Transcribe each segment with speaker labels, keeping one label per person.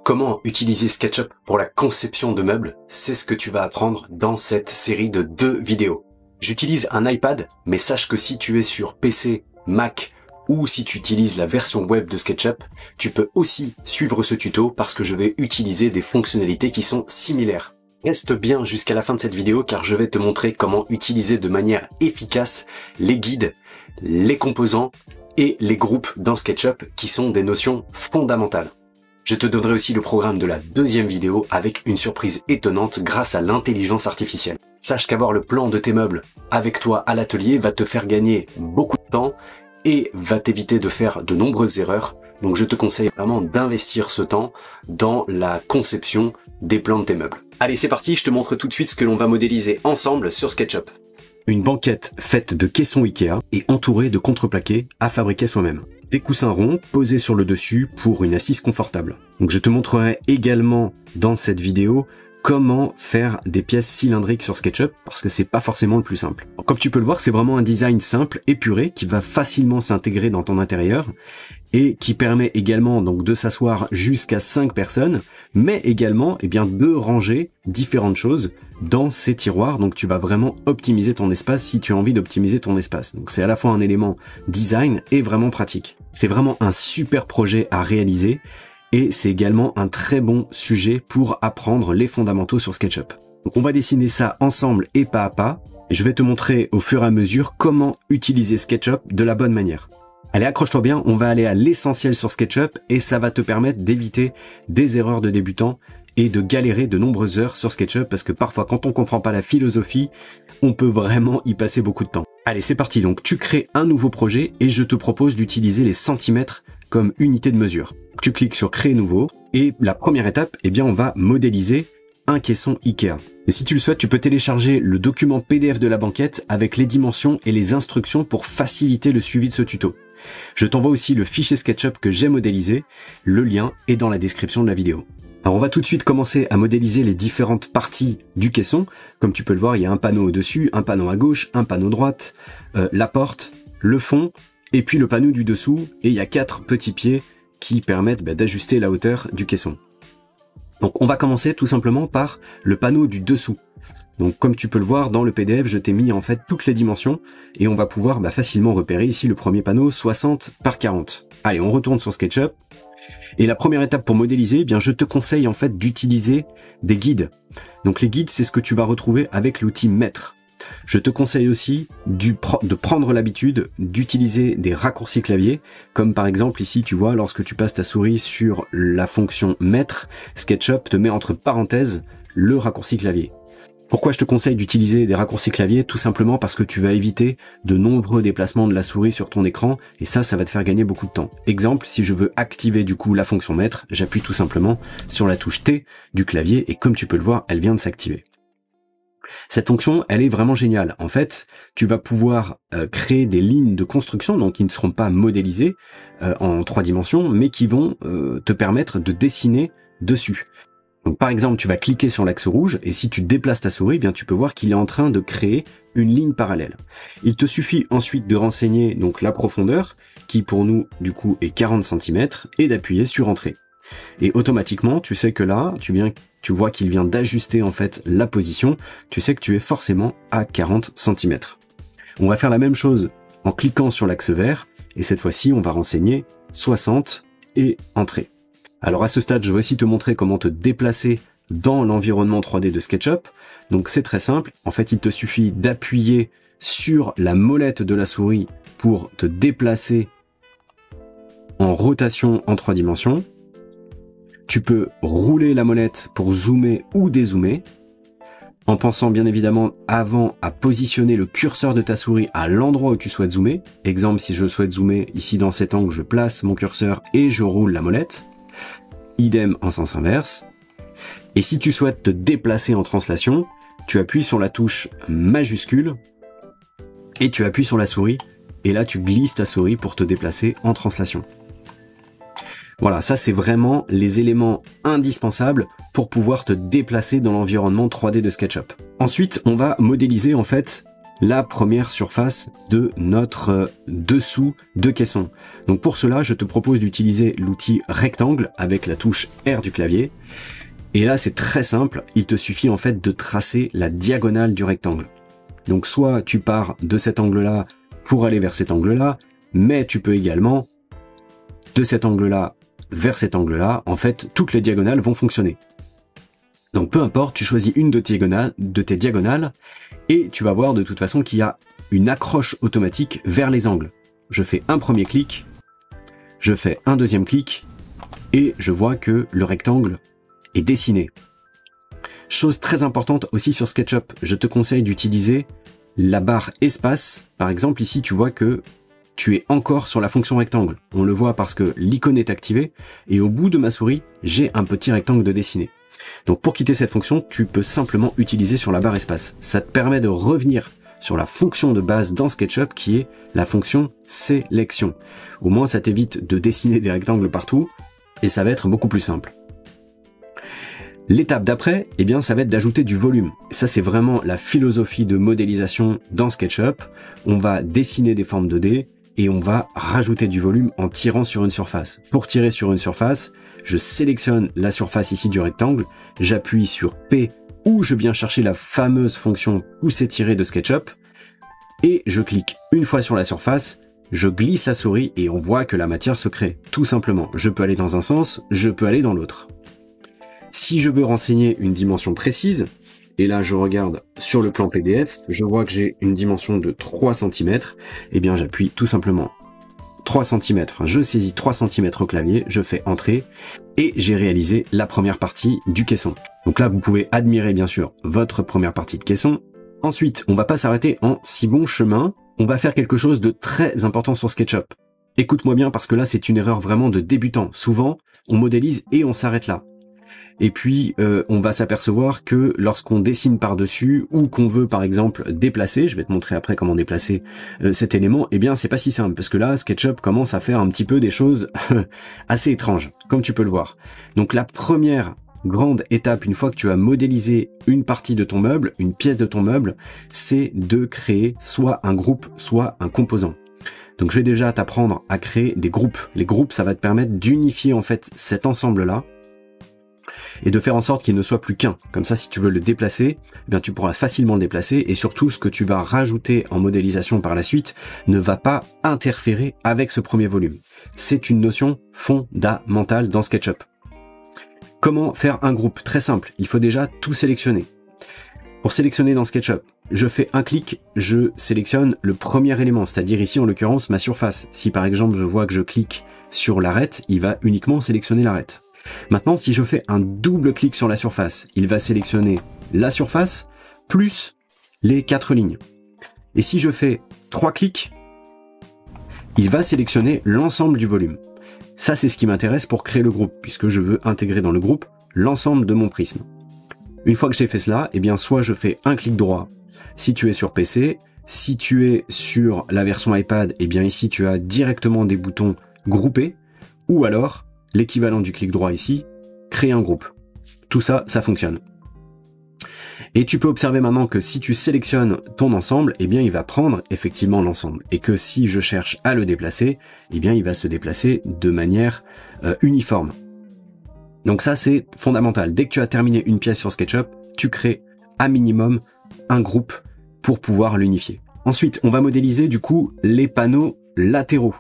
Speaker 1: Comment utiliser SketchUp pour la conception de meubles, c'est ce que tu vas apprendre dans cette série de 2 vidéos. J'utilise un iPad, mais sache que si tu es sur PC, Mac ou si tu utilises la version web de SketchUp, tu peux aussi suivre ce tuto parce que je vais utiliser des fonctionnalités qui sont similaires. Reste bien jusqu'à la fin de cette vidéo car je vais te montrer comment utiliser de manière efficace les guides, les composants et les groupes dans SketchUp qui sont des notions fondamentales. Je te donnerai aussi le programme de la 2e vidéo avec une surprise étonnante grâce à l'intelligence artificielle. Sache qu'avoir le plan de tes meubles avec toi à l'atelier va te faire gagner beaucoup de temps et va t'éviter de faire de nombreuses erreurs. Donc je te conseille vraiment d'investir ce temps dans la conception des plans de tes meubles. Allez, c'est parti, je te montre tout de suite ce que l'on va modéliser ensemble sur SketchUp. Une banquette faite de caissons Ikea et entourée de contreplaqués à fabriquer soi-même. Des coussins ronds posés sur le dessus pour une assise confortable. Donc je te montrerai également dans cette vidéo comment faire des pièces cylindriques sur SketchUp parce que c'est pas forcément le plus simple. Alors, comme tu peux le voir, c'est vraiment un design simple, épuré, qui va facilement s'intégrer dans ton intérieur et qui permet également donc de s'asseoir jusqu'à 5 personnes, mais également de ranger différentes choses dans ces tiroirs. Donc tu vas vraiment optimiser ton espace si tu as envie d'optimiser ton espace. Donc c'est à la fois un élément design et vraiment pratique. C'est vraiment un super projet à réaliser. Et c'est également un très bon sujet pour apprendre les fondamentaux sur SketchUp. Donc on va dessiner ça ensemble et pas à pas. Et je vais te montrer au fur et à mesure comment utiliser SketchUp de la bonne manière. Allez, accroche-toi bien, on va aller à l'essentiel sur SketchUp et ça va te permettre d'éviter des erreurs de débutants et de galérer de nombreuses heures sur SketchUp parce que parfois quand on comprend pas la philosophie, on peut vraiment y passer beaucoup de temps. Allez, c'est parti. Donc tu crées un nouveau projet et je te propose d'utiliser les centimètres comme unité de mesure. Tu cliques sur créer nouveau et la première étape, on va modéliser un caisson Ikea. Et si tu le souhaites, tu peux télécharger le document PDF de la banquette avec les dimensions et les instructions pour faciliter le suivi de ce tuto. Je t'envoie aussi le fichier SketchUp que j'ai modélisé, le lien est dans la description de la vidéo. Alors on va tout de suite commencer à modéliser les différentes parties du caisson. Comme tu peux le voir, il y a un panneau au-dessus, un panneau à gauche, un panneau droite, la porte, le fond, et puis le panneau du dessous, et il y a 4 petits pieds qui permettent d'ajuster la hauteur du caisson. Donc on va commencer tout simplement par le panneau du dessous. Donc comme tu peux le voir dans le PDF, je t'ai mis en fait toutes les dimensions et on va pouvoir facilement repérer ici le premier panneau 60 par 40. Allez, on retourne sur SketchUp. Et la première étape pour modéliser, je te conseille en fait d'utiliser des guides. Donc les guides, c'est ce que tu vas retrouver avec l'outil Maître. Je te conseille aussi de prendre l'habitude d'utiliser des raccourcis clavier, comme par exemple ici tu vois lorsque tu passes ta souris sur la fonction Maître, SketchUp te met entre parenthèses le raccourci clavier. Pourquoi je te conseille d'utiliser des raccourcis clavier? Tout simplement parce que tu vas éviter de nombreux déplacements de la souris sur ton écran et ça va te faire gagner beaucoup de temps. Exemple, si je veux activer du coup la fonction Maître, j'appuie tout simplement sur la touche T du clavier et comme tu peux le voir, elle vient de s'activer. Cette fonction, elle est vraiment géniale. En fait, tu vas pouvoir créer des lignes de construction, donc qui ne seront pas modélisées en 3 dimensions, mais qui vont te permettre de dessiner dessus. Donc, par exemple, tu vas cliquer sur l'axe rouge, et si tu déplaces ta souris, tu peux voir qu'il est en train de créer une ligne parallèle. Il te suffit ensuite de renseigner donc la profondeur, qui pour nous, du coup, est 40 cm, et d'appuyer sur Entrée. Et automatiquement, tu sais que là, tu vois qu'il vient d'ajuster en fait la position, tu sais que tu es forcément à 40 cm. On va faire la même chose en cliquant sur l'axe vert, et cette fois-ci, on va renseigner 60 et Entrée. Alors à ce stade, je vais aussi te montrer comment te déplacer dans l'environnement 3D de SketchUp. Donc c'est très simple, en fait il te suffit d'appuyer sur la molette de la souris pour te déplacer en rotation en 3 dimensions. Tu peux rouler la molette pour zoomer ou dézoomer, en pensant bien évidemment avant à positionner le curseur de ta souris à l'endroit où tu souhaites zoomer. Exemple, si je souhaite zoomer ici dans cet angle, je place mon curseur et je roule la molette. Idem en sens inverse. Et si tu souhaites te déplacer en translation, tu appuies sur la touche majuscule et tu appuies sur la souris et là tu glisses ta souris pour te déplacer en translation. Voilà, ça c'est vraiment les éléments indispensables pour pouvoir te déplacer dans l'environnement 3D de SketchUp. Ensuite, on va modéliser en fait la première surface de notre dessous de caisson. Donc pour cela, je te propose d'utiliser l'outil rectangle avec la touche R du clavier. Et là, c'est très simple, il te suffit en fait de tracer la diagonale du rectangle. Donc soit tu pars de cet angle-là pour aller vers cet angle-là, mais tu peux également de cet angle-là vers cet angle-là. En fait, toutes les diagonales vont fonctionner. Donc peu importe, tu choisis une de tes diagonales et tu vas voir de toute façon qu'il y a une accroche automatique vers les angles. Je fais un premier clic, je fais un deuxième clic et je vois que le rectangle est dessiné. Chose très importante aussi sur SketchUp, je te conseille d'utiliser la barre espace. Par exemple ici tu vois que tu es encore sur la fonction rectangle. On le voit parce que l'icône est activée et au bout de ma souris, j'ai un petit rectangle de dessiné. Donc pour quitter cette fonction, tu peux simplement utiliser sur la barre espace. Ça te permet de revenir sur la fonction de base dans SketchUp qui est la fonction sélection. Au moins ça t'évite de dessiner des rectangles partout et ça va être beaucoup plus simple. L'étape d'après, eh bien, ça va être d'ajouter du volume. Et ça, c'est vraiment la philosophie de modélisation dans SketchUp. On va dessiner des formes 2D et on va rajouter du volume en tirant sur une surface. Pour tirer sur une surface, je sélectionne la surface ici du rectangle, j'appuie sur P ou je viens chercher la fameuse fonction pousser-tirer de SketchUp et je clique une fois sur la surface, je glisse la souris et on voit que la matière se crée. Tout simplement, je peux aller dans un sens, je peux aller dans l'autre. Si je veux renseigner une dimension précise, et là je regarde sur le plan PDF, je vois que j'ai une dimension de 3 cm, et bien j'appuie tout simplement 3 cm, enfin je saisis 3 cm au clavier, je fais entrer, et j'ai réalisé la première partie du caisson. Donc là vous pouvez admirer bien sûr votre première partie de caisson. Ensuite, on va pas s'arrêter en si bon chemin, on va faire quelque chose de très important sur SketchUp. Écoute-moi bien parce que là c'est une erreur vraiment de débutant. Souvent, on modélise et on s'arrête là. Et puis on va s'apercevoir que lorsqu'on dessine par-dessus ou qu'on veut par exemple déplacer, je vais te montrer après comment déplacer cet élément, eh bien c'est pas si simple parce que là SketchUp commence à faire un petit peu des choses assez étranges, comme tu peux le voir. Donc la première grande étape, une fois que tu as modélisé une partie de ton meuble, une pièce de ton meuble, c'est de créer soit un groupe, soit un composant. Donc je vais déjà t'apprendre à créer des groupes. Les groupes, ça va te permettre d'unifier en fait cet ensemble-là et de faire en sorte qu'il ne soit plus qu'un. Comme ça, si tu veux le déplacer, eh bien tu pourras facilement le déplacer et surtout ce que tu vas rajouter en modélisation par la suite ne va pas interférer avec ce premier volume. C'est une notion fondamentale dans SketchUp. Comment faire un groupe? Très simple, il faut déjà tout sélectionner. Pour sélectionner dans SketchUp, je fais un clic, je sélectionne le premier élément, c'est-à-dire ici en l'occurrence ma surface. Si par exemple je vois que je clique sur l'arête, il va uniquement sélectionner l'arête. Maintenant, si je fais un double clic sur la surface, il va sélectionner la surface plus les 4 lignes. Et si je fais 3 clics, il va sélectionner l'ensemble du volume. Ça, c'est ce qui m'intéresse pour créer le groupe, puisque je veux intégrer dans le groupe l'ensemble de mon prisme. Une fois que j'ai fait cela, eh bien, soit je fais un clic droit si tu es sur PC, si tu es sur la version iPad, eh bien ici tu as directement des boutons groupés, ou alors l'équivalent du clic droit ici, créer un groupe. Tout ça, ça fonctionne. Et tu peux observer maintenant que si tu sélectionnes ton ensemble, eh bien il va prendre effectivement l'ensemble. Et que si je cherche à le déplacer, eh bien il va se déplacer de manière uniforme. Donc ça c'est fondamental. Dès que tu as terminé une pièce sur SketchUp, tu crées à minimum un groupe pour pouvoir l'unifier. Ensuite, on va modéliser du coup les panneaux latéraux.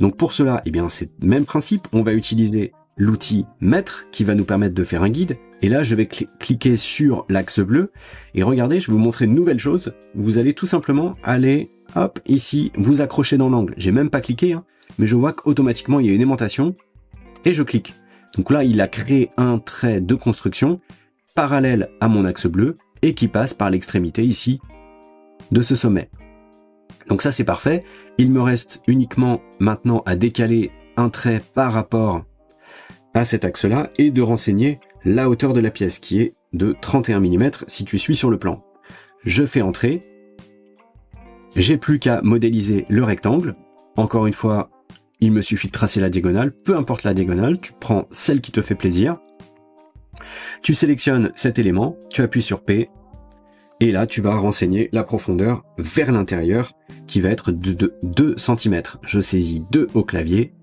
Speaker 1: Donc pour cela, eh bien c'est le même principe, on va utiliser l'outil mètre qui va nous permettre de faire un guide. Et là, je vais cliquer sur l'axe bleu et regardez, je vais vous montrer une nouvelle chose. Vous allez tout simplement aller, hop, ici, vous accrocher dans l'angle. J'ai même pas cliqué, hein, mais je vois qu'automatiquement il y a une aimantation et je clique. Donc là, il a créé un trait de construction parallèle à mon axe bleu et qui passe par l'extrémité ici de ce sommet. Donc ça c'est parfait, il me reste uniquement maintenant à décaler un trait par rapport à cet axe-là et de renseigner la hauteur de la pièce qui est de 31 mm si tu suis sur le plan. Je fais entrer, j'ai plus qu'à modéliser le rectangle. Encore une fois, il me suffit de tracer la diagonale, peu importe la diagonale, tu prends celle qui te fait plaisir. Tu sélectionnes cet élément, tu appuies sur P Et là, tu vas renseigner la profondeur vers l'intérieur qui va être de 2 cm. Je saisis 2 au clavier,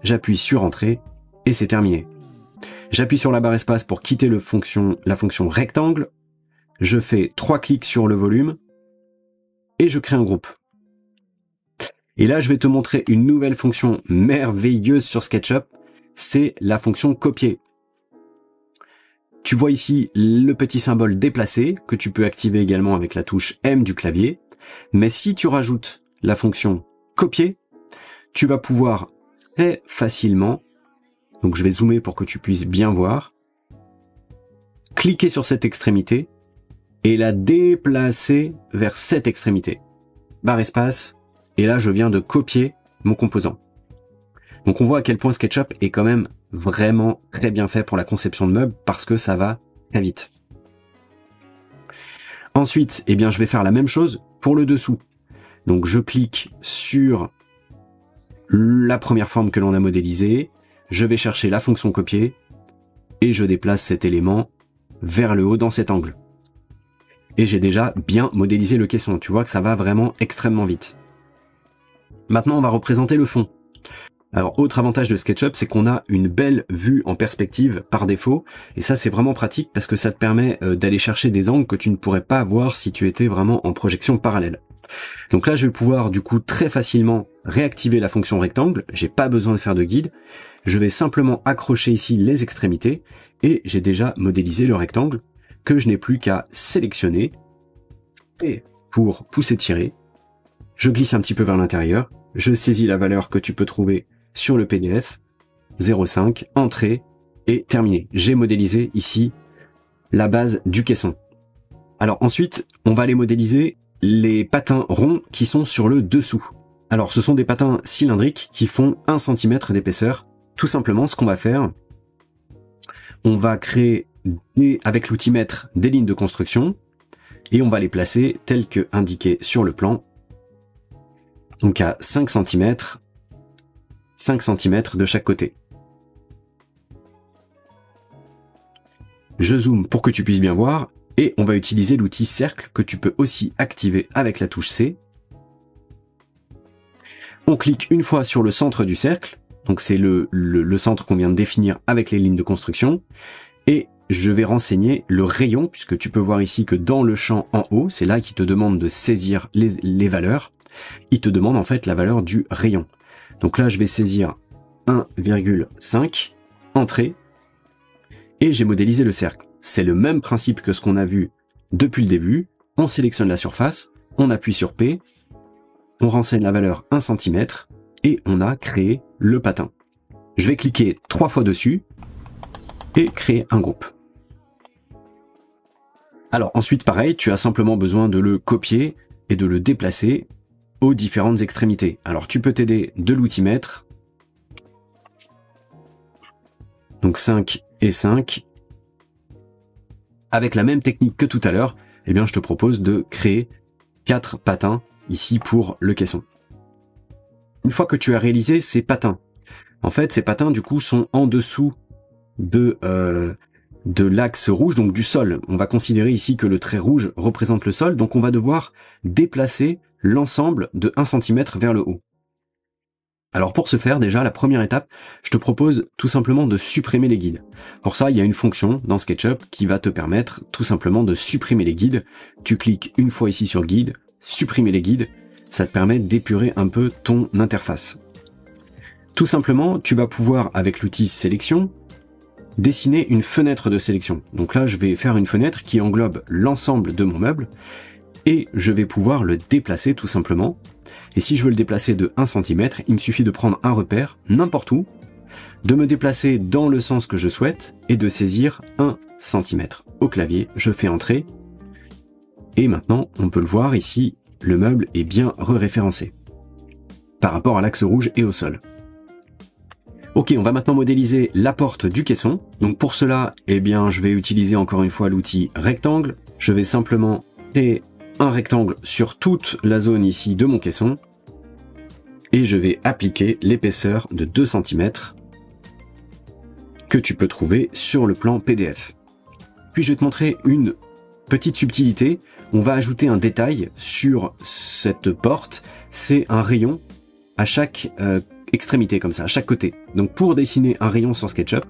Speaker 1: j'appuie sur Entrée et c'est terminé. J'appuie sur la barre espace pour quitter la fonction rectangle. Je fais 3 clics sur le volume et je crée un groupe. Et là, je vais te montrer une nouvelle fonction merveilleuse sur SketchUp, c'est la fonction copier. Tu vois ici le petit symbole déplacé que tu peux activer également avec la touche M du clavier. Mais si tu rajoutes la fonction copier, tu vas pouvoir très facilement, donc je vais zoomer pour que tu puisses bien voir, cliquer sur cette extrémité et la déplacer vers cette extrémité. Barre espace, et là je viens de copier mon composant. Donc on voit à quel point SketchUp est quand même vraiment très bien fait pour la conception de meubles parce que ça va très vite. Ensuite, eh bien, je vais faire la même chose pour le dessous. Donc je clique sur la première forme que l'on a modélisée, je vais chercher la fonction copier et je déplace cet élément vers le haut dans cet angle. Et j'ai déjà bien modélisé le caisson. Tu vois que ça va vraiment extrêmement vite. Maintenant, on va représenter le fond. Alors, autre avantage de SketchUp, c'est qu'on a une belle vue en perspective par défaut, et ça c'est vraiment pratique parce que ça te permet d'aller chercher des angles que tu ne pourrais pas voir si tu étais vraiment en projection parallèle. Donc là, je vais pouvoir du coup très facilement réactiver la fonction rectangle, j'ai pas besoin de faire de guide, je vais simplement accrocher ici les extrémités, et j'ai déjà modélisé le rectangle que je n'ai plus qu'à sélectionner, et pour pousser-tirer, je glisse un petit peu vers l'intérieur, je saisis la valeur que tu peux trouver sur le PDF, 0,5, entrée et terminé. J'ai modélisé ici la base du caisson. Alors ensuite, on va aller modéliser les patins ronds qui sont sur le dessous. Alors ce sont des patins cylindriques qui font 1 cm d'épaisseur. Tout simplement, ce qu'on va faire, on va créer avec l'outil mètre des lignes de construction et on va les placer telles que indiquées sur le plan. Donc à 5 cm de chaque côté. Je zoome pour que tu puisses bien voir et on va utiliser l'outil cercle que tu peux aussi activer avec la touche C. On clique une fois sur le centre du cercle, donc c'est le centre qu'on vient de définir avec les lignes de construction, et je vais renseigner le rayon, puisque tu peux voir ici que dans le champ en haut, c'est là qu'il te demande de saisir les valeurs, il te demande en fait la valeur du rayon. Donc là, je vais saisir 1,5, entrée, et j'ai modélisé le cercle. C'est le même principe que ce qu'on a vu depuis le début. On sélectionne la surface, on appuie sur P, on renseigne la valeur 1 cm, et on a créé le patin. Je vais cliquer 3 fois dessus, et créer un groupe. Alors ensuite, pareil, tu as simplement besoin de le copier et de le déplacer aux différentes extrémités. Alors tu peux t'aider de l'outil mètre, donc 5 et 5. Avec la même technique que tout à l'heure, eh bien je te propose de créer 4 patins ici pour le caisson. Une fois que tu as réalisé ces patins, en fait ces patins du coup sont en dessous de l'axe rouge, donc du sol. On va considérer ici que le trait rouge représente le sol, donc on va devoir déplacer l'ensemble de 1 cm vers le haut. Alors pour ce faire, déjà, la première étape, je te propose tout simplement de supprimer les guides. Pour ça, il y a une fonction dans SketchUp qui va te permettre tout simplement de supprimer les guides. Tu cliques une fois ici sur guide, supprimer les guides, ça te permet d'épurer un peu ton interface. Tout simplement, tu vas pouvoir, avec l'outil sélection, dessiner une fenêtre de sélection. Donc là, je vais faire une fenêtre qui englobe l'ensemble de mon meuble et je vais pouvoir le déplacer tout simplement. Et si je veux le déplacer de 1 cm, il me suffit de prendre un repère, n'importe où, de me déplacer dans le sens que je souhaite et de saisir 1 cm. Au clavier, je fais entrer. Et maintenant, on peut le voir ici, le meuble est bien re-référencé par rapport à l'axe rouge et au sol. Ok, on va maintenant modéliser la porte du caisson. Donc pour cela, eh bien, je vais utiliser encore une fois l'outil rectangle. Je vais simplement créer un rectangle sur toute la zone ici de mon caisson. Et je vais appliquer l'épaisseur de 2 cm que tu peux trouver sur le plan PDF. Puis je vais te montrer une Petite subtilité, on va ajouter un détail sur cette porte, c'est un rayon à chaque extrémité, comme ça, à chaque côté. Donc pour dessiner un rayon sur SketchUp,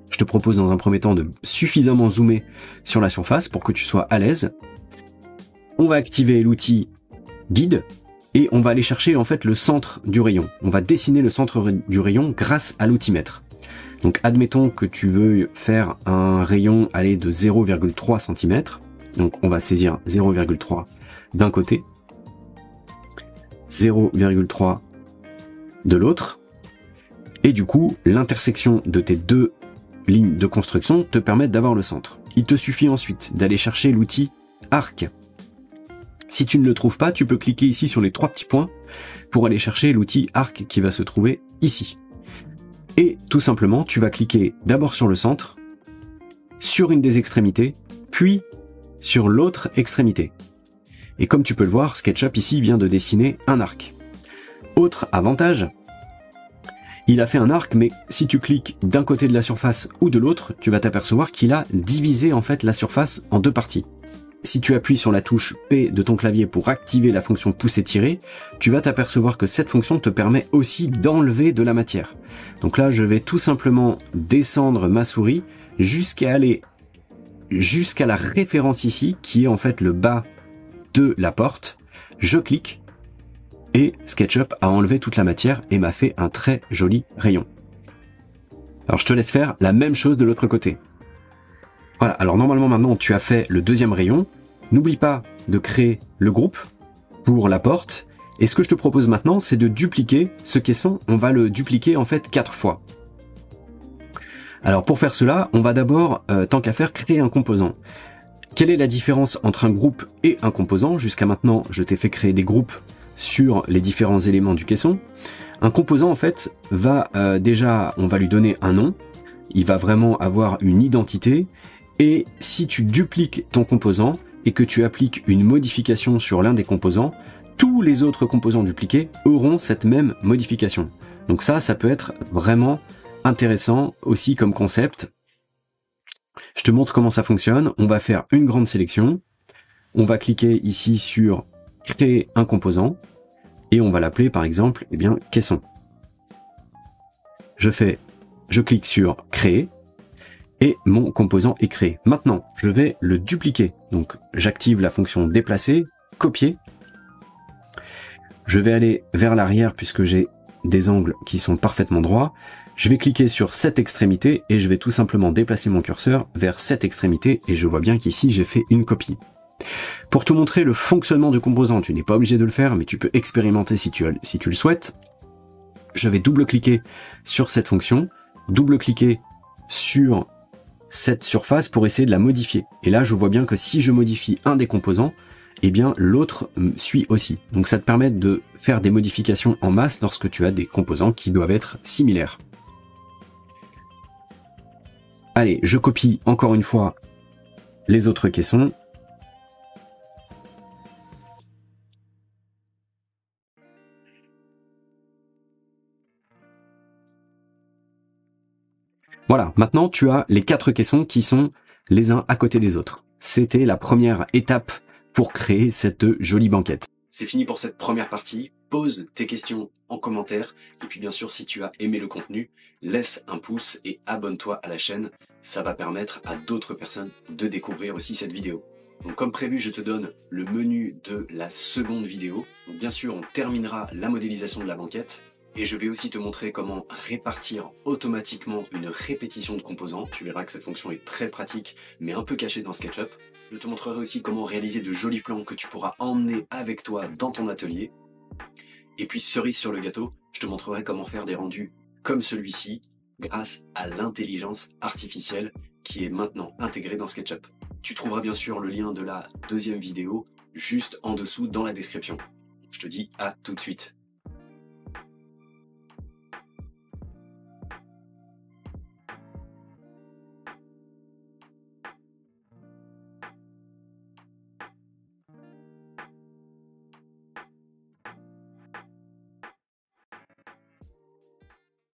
Speaker 1: je te propose dans un premier temps de suffisamment zoomer sur la surface pour que tu sois à l'aise. On va activer l'outil guide et on va aller chercher en fait le centre du rayon. On va dessiner le centre du rayon grâce à l'outimètre. Donc admettons que tu veux faire un rayon aller de 0,3 cm. Donc on va saisir 0,3 d'un côté, 0,3 de l'autre. Et du coup, l'intersection de tes deux lignes de construction te permet d'avoir le centre. Il te suffit ensuite d'aller chercher l'outil arc. Si tu ne le trouves pas, tu peux cliquer ici sur les trois petits points pour aller chercher l'outil arc qui va se trouver ici. Et tout simplement, tu vas cliquer d'abord sur le centre, sur une des extrémités, puis sur l'autre extrémité. Et comme tu peux le voir, SketchUp ici vient de dessiner un arc. Autre avantage, il a fait un arc, mais si tu cliques d'un côté de la surface ou de l'autre, tu vas t'apercevoir qu'il a divisé en fait la surface en deux parties. Si tu appuies sur la touche P de ton clavier pour activer la fonction pousser-tirer, tu vas t'apercevoir que cette fonction te permet aussi d'enlever de la matière. Donc là, je vais tout simplement descendre ma souris jusqu'à aller jusqu'à la référence ici, qui est en fait le bas de la porte. Je clique et SketchUp a enlevé toute la matière et m'a fait un très joli rayon. Alors je te laisse faire la même chose de l'autre côté. Voilà, alors normalement maintenant tu as fait le deuxième rayon. N'oublie pas de créer le groupe pour la porte. Et ce que je te propose maintenant, c'est de dupliquer ce caisson. On va le dupliquer en fait 4 fois. Alors pour faire cela, on va d'abord, tant qu'à faire, créer un composant. Quelle est la différence entre un groupe et un composant? Jusqu'à maintenant, je t'ai fait créer des groupes sur les différents éléments du caisson. Un composant en fait va déjà, on va lui donner un nom. Il va vraiment avoir une identité. Et si tu dupliques ton composant et que tu appliques une modification sur l'un des composants, tous les autres composants dupliqués auront cette même modification. Donc ça peut être vraiment intéressant aussi comme concept. Je te montre comment ça fonctionne. On va faire une grande sélection. On va cliquer ici sur créer un composant et on va l'appeler par exemple, caisson. Je clique sur créer. Et mon composant est créé. Maintenant, je vais le dupliquer. Donc, j'active la fonction déplacer, copier. Je vais aller vers l'arrière puisque j'ai des angles qui sont parfaitement droits. Je vais cliquer sur cette extrémité et je vais tout simplement déplacer mon curseur vers cette extrémité et je vois bien qu'ici, j'ai fait une copie. Pour te montrer le fonctionnement du composant, tu n'es pas obligé de le faire, mais tu peux expérimenter si tu le souhaites. Je vais double-cliquer sur cette fonction, double-cliquer sur cette surface pour essayer de la modifier. Et là, je vois bien que si je modifie un des composants, l'autre suit aussi. Donc ça te permet de faire des modifications en masse lorsque tu as des composants qui doivent être similaires. Allez, je copie encore une fois les autres caissons. Voilà, maintenant tu as les 4 caissons qui sont les uns à côté des autres. C'était la première étape pour créer cette jolie banquette. C'est fini pour cette première partie. Pose tes questions en commentaire. Et puis bien sûr, si tu as aimé le contenu, laisse un pouce et abonne-toi à la chaîne. Ça va permettre à d'autres personnes de découvrir aussi cette vidéo. Donc comme prévu, je te donne le menu de la seconde vidéo. Donc bien sûr, on terminera la modélisation de la banquette. Et je vais aussi te montrer comment répartir automatiquement une répétition de composants. Tu verras que cette fonction est très pratique, mais un peu cachée dans SketchUp. Je te montrerai aussi comment réaliser de jolis plans que tu pourras emmener avec toi dans ton atelier. Et puis cerise sur le gâteau, je te montrerai comment faire des rendus comme celui-ci grâce à l'intelligence artificielle qui est maintenant intégrée dans SketchUp. Tu trouveras bien sûr le lien de la deuxième vidéo juste en dessous dans la description. Je te dis à tout de suite.